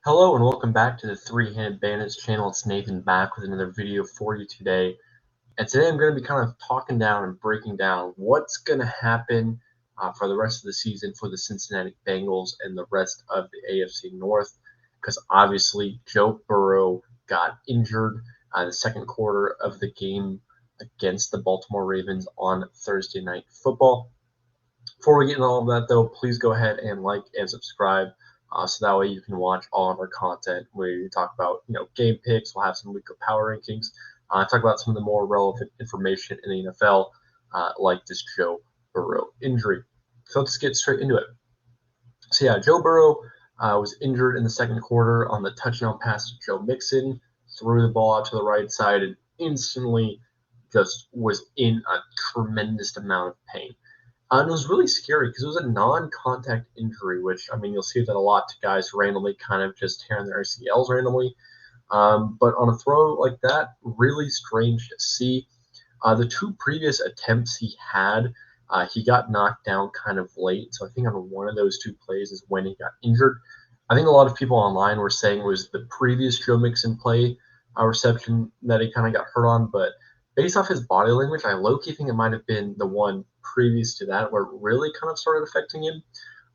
Hello and welcome back to the Three-Handed Bandits channel. It's Nathan back with another video for you today. And today I'm going to be kind of talking down and breaking down what's going to happen for the rest of the season for the Cincinnati Bengals and the rest of the AFC North. Because obviously Joe Burrow got injured the second quarter of the game against the Baltimore Ravens on Thursday Night Football. Before we get into all of that, though, please go ahead and like and subscribe. So that way you can watch all of our content. We talk about game picks. We'll have some weekly power rankings. Talk about some of the more relevant information in the NFL, like this Joe Burrow injury. So let's get straight into it. So yeah, Joe Burrow was injured in the second quarter on the touchdown pass to Joe Mixon. Threw the ball out to the right side and instantly just was in a tremendous amount of pain. And it was really scary because it was a non-contact injury, which, I mean, you'll see that a lot to guys randomly kind of just tearing their ACLs randomly. But on a throw like that, really strange to see. The two previous attempts he got knocked down kind of late. So I think on one of those two plays is when he got injured. I think a lot of people online were saying it was the previous Joe Mixon play reception that he kind of got hurt on. But based off his body language, I low-key think it might have been the one previous to that where it really kind of started affecting him.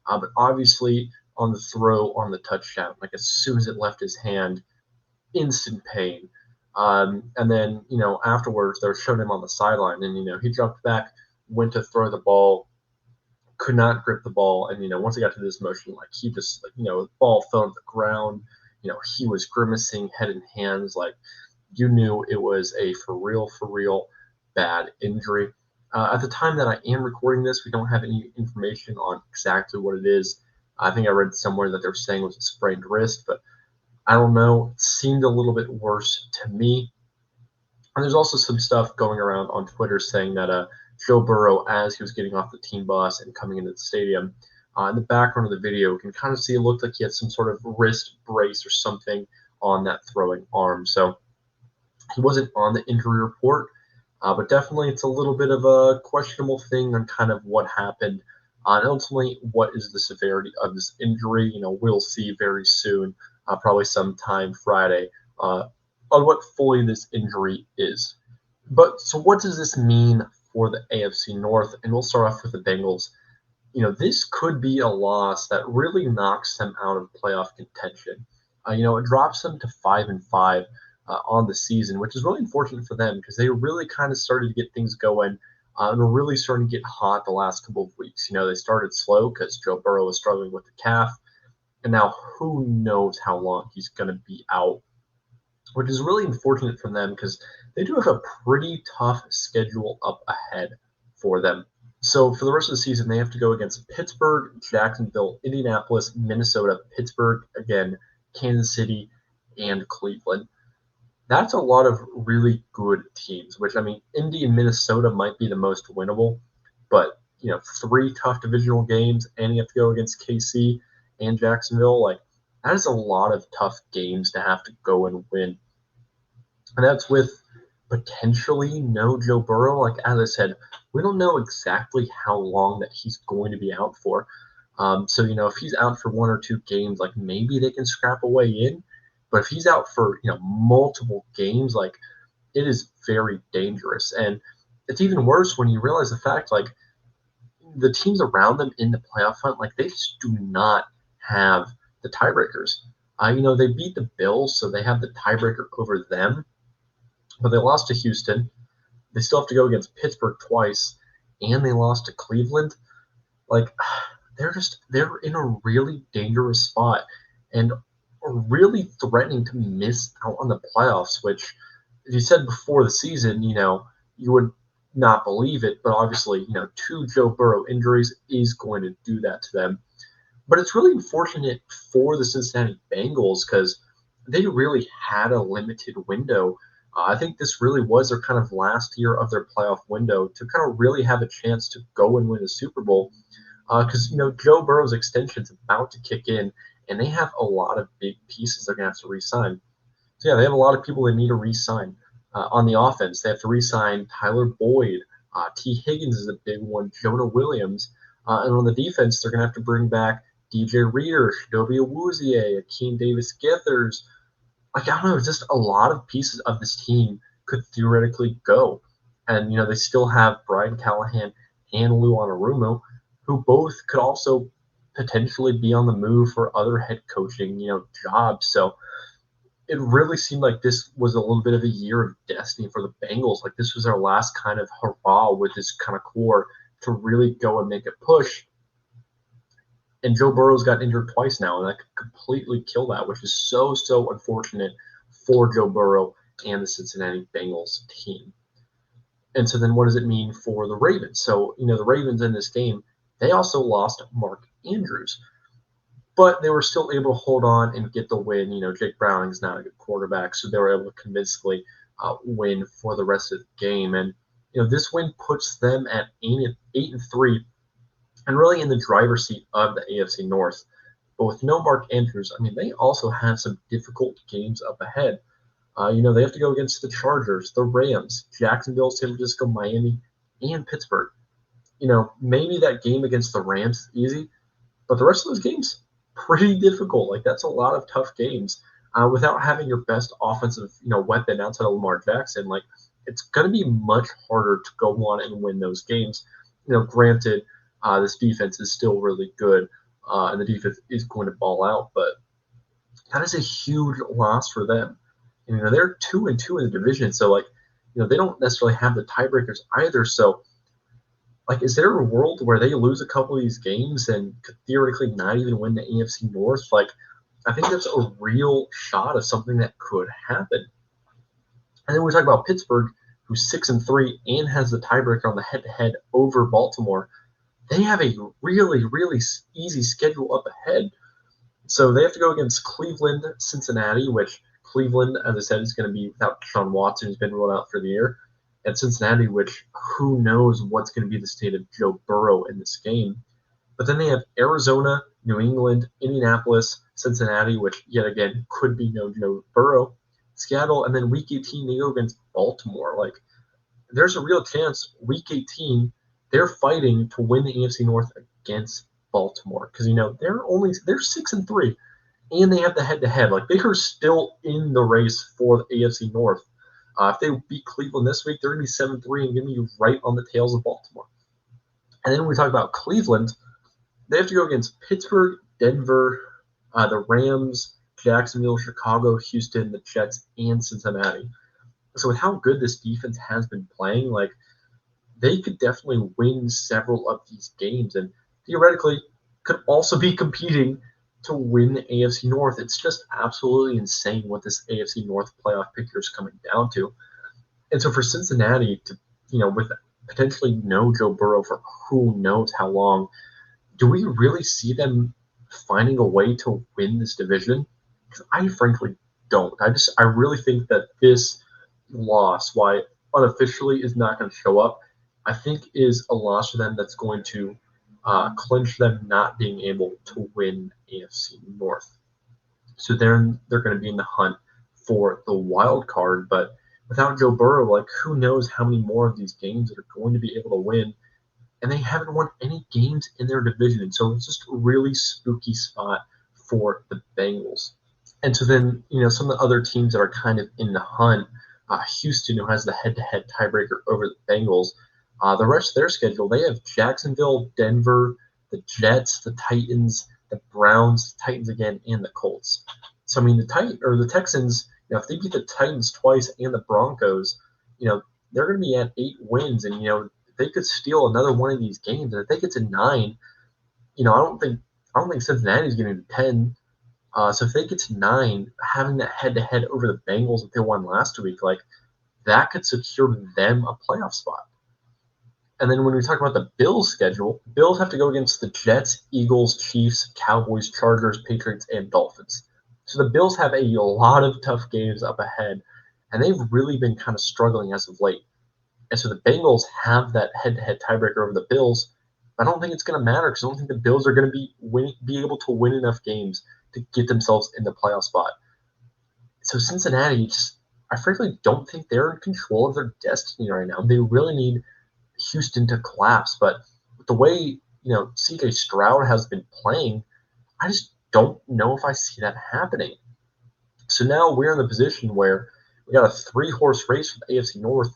But obviously on the throw on the touchdown, like as soon as it left his hand, instant pain. And then, afterwards, they were showing him on the sideline, and, he jumped back, went to throw the ball, could not grip the ball. And, once he got to this motion, like he just, the ball fell on the ground. He was grimacing, head and hands, like you knew it was a for real bad injury. At the time that I am recording this, we don't have any information on exactly what it is. I think I read somewhere that they're saying it was a sprained wrist, but I don't know. It seemed a little bit worse to me. And there's also some stuff going around on Twitter saying that Joe Burrow, as he was getting off the team bus and coming into the stadium, in the background of the video, you can kind of see it looked like he had some sort of wrist brace or something on that throwing arm. So he wasn't on the injury report, but definitely it's a little bit of a questionable thing on kind of what happened. And ultimately, what is the severity of this injury? We'll see very soon, probably sometime Friday, on what fully this injury is. But so what does this mean for the AFC North? And we'll start off with the Bengals. This could be a loss that really knocks them out of playoff contention. It drops them to 5-5 on the season, which is really unfortunate for them because they really kind of started to get things going and were really starting to get hot the last couple of weeks. They started slow because Joe Burrow was struggling with the calf, and now who knows how long he's going to be out, which is really unfortunate for them because they do have a pretty tough schedule up ahead for them. So for the rest of the season, they have to go against Pittsburgh, Jacksonville, Indianapolis, Minnesota, Pittsburgh, again, Kansas City, and Cleveland. That's a lot of really good teams, which, I mean, Indy and Minnesota might be the most winnable, but, 3 tough divisional games, and you have to go against KC and Jacksonville. Like, that is a lot of tough games to have to go and win. And that's with potentially no Joe Burrow. Like, as I said, we don't know exactly how long that he's going to be out for. So, if he's out for 1 or 2 games, like, maybe they can scrap a way in. But if he's out for multiple games, like, it is very dangerous. And it's even worse when you realize the fact, like, the teams around them in the playoff hunt, like, they just do not have the tiebreakers. They beat the Bills, so they have the tiebreaker over them. But they lost to Houston. They still have to go against Pittsburgh twice, and they lost to Cleveland. Like, they're in a really dangerous spot. And really threatening to miss out on the playoffs, which, as you said before the season, you would not believe it, but obviously, 2 Joe Burrow injuries is going to do that to them. But it's really unfortunate for the Cincinnati Bengals because they really had a limited window. I think this really was their kind of last year of their playoff window to kind of really have a chance to go and win a Super Bowl because, Joe Burrow's extension is about to kick in, and they have a lot of big pieces they're going to have to re-sign. So, yeah, they have a lot of people they need to re-sign. On the offense, they have to re-sign Tyler Boyd. T. Higgins is a big one, Jonah Williams. And on the defense, they're going to have to bring back DJ Reader, Shidobi Awuzie, Akeem Davis-Githers. Like, I don't know, just a lot of pieces of this team could theoretically go. And, they still have Brian Callahan and Lou Anarumo, who both could also potentially be on the move for other head coaching, jobs. So it really seemed like this was a little bit of a year of destiny for the Bengals. Like, this was their last kind of hurrah with this kind of core to really go and make a push. And Joe Burrow's got injured twice now, and that could completely kill that, which is so, so unfortunate for Joe Burrow and the Cincinnati Bengals team. And so then what does it mean for the Ravens? So, the Ravens in this game, they also lost Mark Andrews, but they were still able to hold on and get the win. Jake Browning's not a good quarterback, so they were able to convincingly win for the rest of the game. And, this win puts them at 8-3 and really in the driver's seat of the AFC North. But with no Mark Andrews, they also have some difficult games up ahead. They have to go against the Chargers, the Rams, Jacksonville, San Francisco, Miami, and Pittsburgh. Maybe that game against the Rams is easy, but the rest of those games, pretty difficult. Like, that's a lot of tough games without having your best offensive, weapon outside of Lamar Jackson. Like, it's going to be much harder to go on and win those games. Granted, this defense is still really good, and the defense is going to ball out, but that is a huge loss for them. They're 2-2 in the division, so they don't necessarily have the tiebreakers either. So, is there a world where they lose a couple of these games and could theoretically not even win the AFC North? I think that's a real shot of something that could happen. And then we talk about Pittsburgh, who's 6-3 and has the tiebreaker on the head-to-head over Baltimore. They have a really, really easy schedule up ahead. So they have to go against Cleveland, Cincinnati, which Cleveland, as I said, is going to be without Deshaun Watson, who's been ruled out for the year, and Cincinnati, which who knows what's going to be the state of Joe Burrow in this game. But then they have Arizona, New England, Indianapolis, Cincinnati, which yet again could be no Joe Burrow, Seattle, and then Week 18 they go against Baltimore. There's a real chance Week 18 they're fighting to win the AFC North against Baltimore because they're 6-3 and they have the head-to-head. They are still in the race for the AFC North. If they beat Cleveland this week, they're going to be 7-3 and going to be right on the tails of Baltimore. And then when we talk about Cleveland, they have to go against Pittsburgh, Denver, the Rams, Jacksonville, Chicago, Houston, the Jets, and Cincinnati. So with how good this defense has been playing, they could definitely win several of these games and theoretically could also be competing to win the AFC North. It's just absolutely insane what this AFC North playoff picture is coming down to. And so for Cincinnati to, with potentially no Joe Burrow for who knows how long, do we really see them finding a way to win this division? Because I frankly don't. I really think that this loss, why unofficially is not going to show up, I think is a loss for them that's going to clinch them not being able to win AFC North. So they're going to be in the hunt for the wild card, but without Joe Burrow, who knows how many more of these games that are going to be able to win, and they haven't won any games in their division, so it's just a really spooky spot for the Bengals. And so then, some of the other teams that are kind of in the hunt, Houston, who has the head-to-head tiebreaker over the Bengals, the rest of their schedule, they have Jacksonville, Denver, the Jets, the Titans, the Browns, the Titans again, and the Colts. So, the Texans, if they beat the Titans twice and the Broncos, they're going to be at 8 wins, and, they could steal another one of these games. And if they get to 9, I don't think Cincinnati's getting to 10. So if they get to 9, having that head-to-head over the Bengals that they won last week, that could secure them a playoff spot. And then when we talk about the Bills' schedule, Bills have to go against the Jets, Eagles, Chiefs, Cowboys, Chargers, Patriots, and Dolphins. So the Bills have a lot of tough games up ahead, and they've really been kind of struggling as of late. And so the Bengals have that head-to-head tiebreaker over the Bills. I don't think it's going to matter because I don't think the Bills are going to be able to win enough games to get themselves in the playoff spot. So Cincinnati, I frankly don't think they're in control of their destiny right now. They really need Houston to collapse. But with the way, CJ Stroud has been playing, I just don't know if I see that happening. So now we're in the position where we got a three-horse race for the AFC North.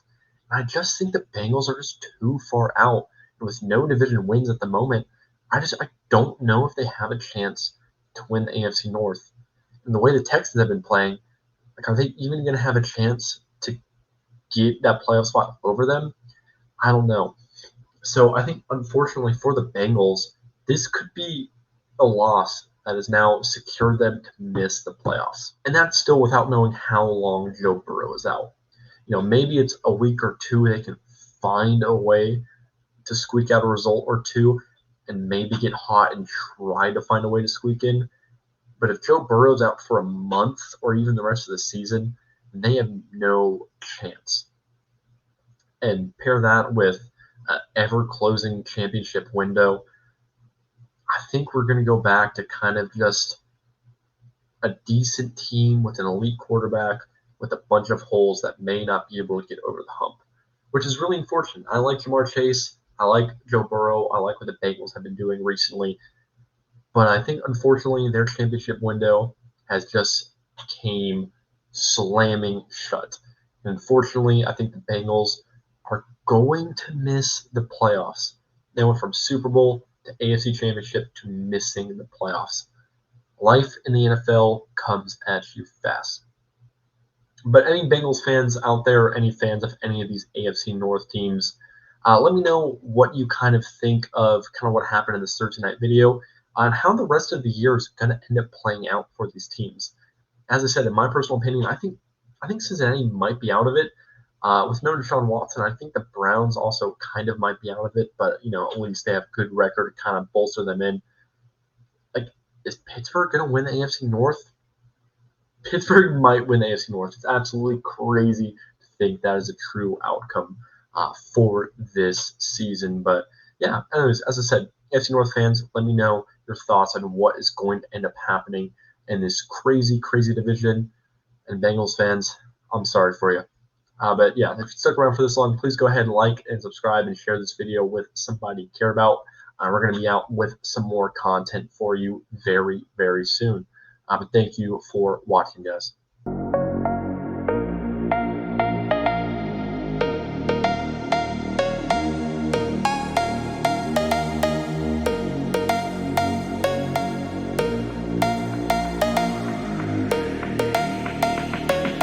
And I just think the Bengals are just too far out. And with no division wins at the moment, I don't know if they have a chance to win the AFC North. And the way the Texans have been playing, like, are they even going to have a chance to get that playoff spot over them? I don't know. So I think, unfortunately for the Bengals, this could be a loss that has now secured them to miss the playoffs. And that's still without knowing how long Joe Burrow is out. Maybe it's a week or two they can find a way to squeak out a result or two and maybe get hot and try to find a way to squeak in. But if Joe Burrow's out for a month or even the rest of the season, they have no chance. And pair that with an ever-closing championship window, I think we're going to go back to kind of just a decent team with an elite quarterback with a bunch of holes that may not be able to get over the hump, which is really unfortunate. I like Jamar Chase. I like Joe Burrow. I like what the Bengals have been doing recently. But I think, unfortunately, their championship window has just came slamming shut. And unfortunately, I think the Bengals are going to miss the playoffs. They went from Super Bowl to AFC Championship to missing the playoffs. Life in the NFL comes at you fast. But any Bengals fans out there, any fans of any of these AFC North teams, let me know what you kind of think of kind of what happened in this Thursday night video on how the rest of the year is going to end up playing out for these teams. As I said, in my personal opinion, I think Cincinnati might be out of it. With no Deshaun Watson, I think the Browns also kind of might be out of it, but at least they have good record to kind of bolster them in. Like, is Pittsburgh going to win the AFC North? Pittsburgh might win the AFC North. It's absolutely crazy to think that is a true outcome for this season. But yeah, anyways, as I said, AFC North fans, let me know your thoughts on what is going to end up happening in this crazy, crazy division. And Bengals fans, I'm sorry for you. But yeah, if you stuck around for this long, please go ahead and like and subscribe and share this video with somebody you care about. We're going to be out with some more content for you very, very soon. But thank you for watching, guys.